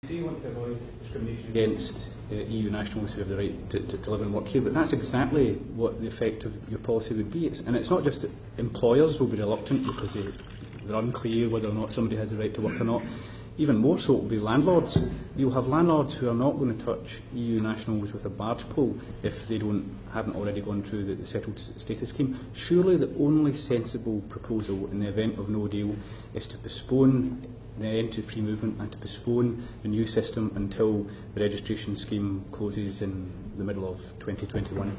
So you want to avoid discrimination against EU nationals who have the right to live and work here, but that's exactly what the effect of your policy would be. And it's not just that employers will be reluctant because they're unclear whether or not somebody has the right to work or not. Even more so, it will be landlords. You'll have landlords who are not going to touch EU nationals with a barge pole if they haven't already gone through the settled status scheme. Surely the only sensible proposal in the event of no deal is to postpone the end to free movement and to postpone the new system until the registration scheme closes in the middle of 2021.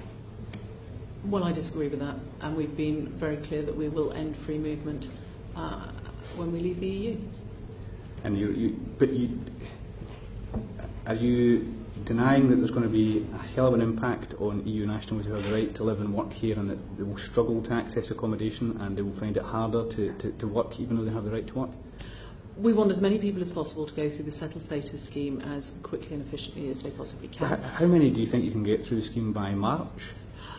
Well, I disagree with that, and we've been very clear that we will end free movement when we leave the EU. And are you denying that there's going to be a hell of an impact on EU nationals who have the right to live and work here, and that they will struggle to access accommodation and they will find it harder to work even though they have the right to work? We want as many people as possible to go through the settled status scheme as quickly and efficiently as they possibly can. How many do you think you can get through the scheme by March?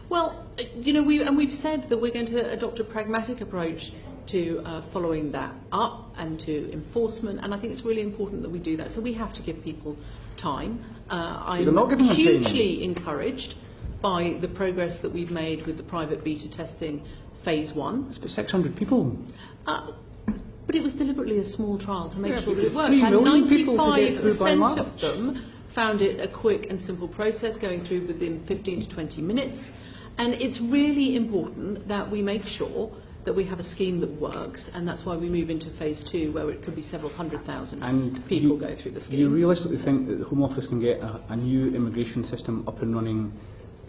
Well, you know, we've said that we're going to adopt a pragmatic approach to following that up and to enforcement, and I think it's really important that we do that. So we have to give people time. I'm hugely encouraged by the progress that we've made with the private beta testing phase 1. It's about 600 people. But it was deliberately a small trial to make sure that it worked. 3 And million people to get through by 95% March. of them found it a quick and simple process, going through within 15 to 20 minutes. And it's really important that we make sure that we have a scheme that works, and that's why we move into phase 2, where it could be several 100,000 people go through the scheme. Do you realistically think that the Home Office can get a new immigration system up and running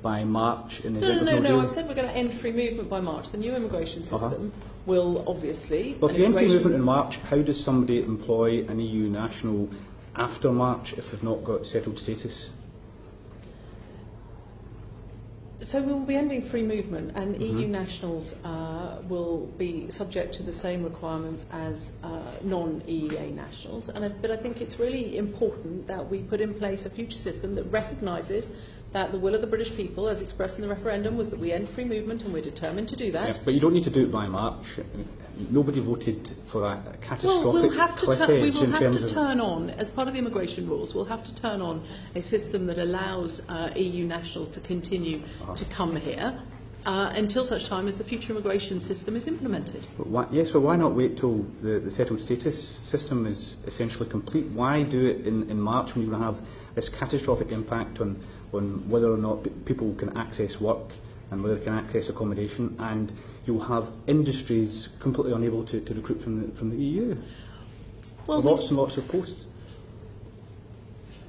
by March in the event of no deal? No, I've said we're going to end free movement by March. The new immigration system will obviously... Well, if you end free movement in March, how does somebody employ an EU national after March if they've not got settled status? So we will be ending free movement, and EU nationals will be subject to the same requirements as non-EEA nationals. But I think it's really important that we put in place a future system that recognises that the will of the British people, as expressed in the referendum, was that we end free movement, and we're determined to do that. Yes, but you don't need to do it by March. Nobody voted for a catastrophic we will have to turn on, as part of the immigration rules, we'll have to turn on a system that allows EU nationals to continue to come here until such time as the future immigration system is implemented. But why not wait till the settled status system is essentially complete? Why do it in March when you have this catastrophic impact on whether or not people can access work and whether they can access accommodation, and you'll have industries completely unable to recruit from the EU? Well, lots and lots of posts.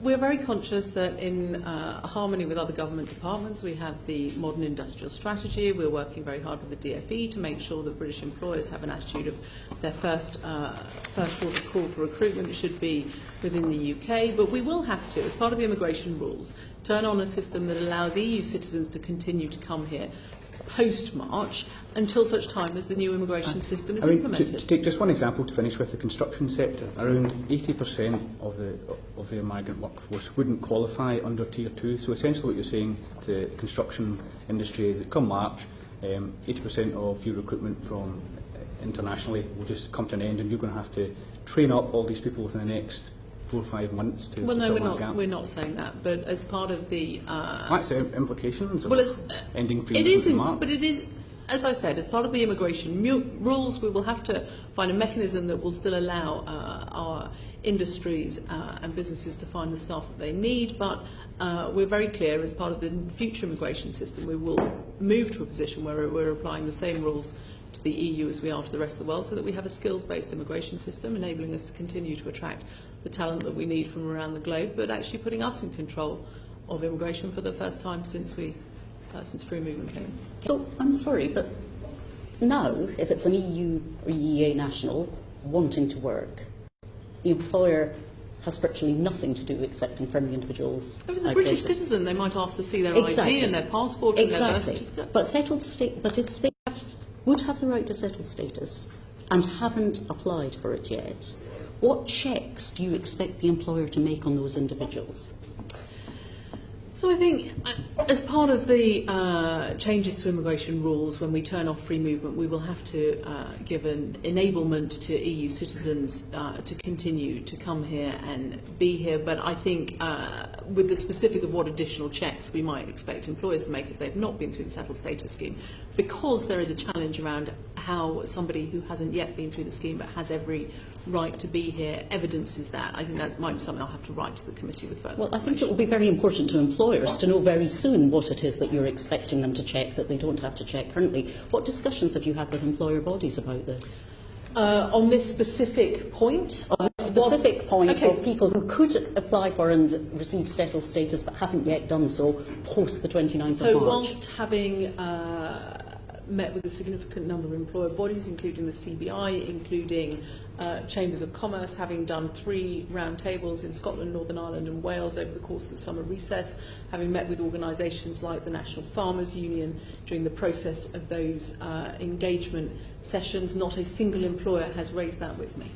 We're very conscious that in harmony with other government departments, we have the modern industrial strategy. We're working very hard with the DFE to make sure that British employers have an attitude of their first port of call for recruitment should be within the UK. But we will have to, as part of the immigration rules, turn on a system that allows EU citizens to continue to come here post-March until such time as the new immigration system is implemented. To take just one example to finish with, the construction sector, around 80% of the migrant workforce wouldn't qualify under Tier 2. So essentially what you're saying to the construction industry is that come March, 80% of your recruitment from internationally will just come to an end, and you're going to have to train up all these people within the next 4 or 5 months to well, no, fill that gap. We're not saying that, but as part of the... That's the implications of ending free movement in March. But it is, as I said, as part of the immigration rules, we will have to find a mechanism that will still allow our industries and businesses to find the staff that they need, but we're very clear, as part of the future immigration system, we will move to a position where we're applying the same rules to the EU as we are to the rest of the world, so that we have a skills-based immigration system enabling us to continue to attract the talent that we need from around the globe, but actually putting us in control of immigration for the first time since free movement came. So I'm sorry, but now, if it's an EU or EEA national wanting to work, the employer has virtually nothing to do except confirm the individual's If it's a British citizen, they might ask to see their ID and their passport and their birth certificate. But if they would have the right to settled status and haven't applied for it yet, what checks do you expect the employer to make on those individuals? So I think as part of the changes to immigration rules, when we turn off free movement, we will have to give an enablement to EU citizens to continue to come here and be here. But I think with the specific of what additional checks we might expect employers to make if they've not been through the settled status scheme, because there is a challenge around how somebody who hasn't yet been through the scheme but has every right to be here evidences that. I think that might be something I'll have to write to the committee with further Well, I think it will be very important to employers to know very soon what it is that you're expecting them to check that they don't have to check currently. What discussions have you had with employer bodies about this? On this specific point? On the specific point of people who could apply for and receive settled status but haven't yet done so post the 29th of March. So whilst having met with a significant number of employer bodies, including the CBI, including Chambers of Commerce, having done 3 round tables in Scotland, Northern Ireland and Wales over the course of the summer recess, having met with organisations like the National Farmers Union during the process of those engagement sessions, not a single employer has raised that with me.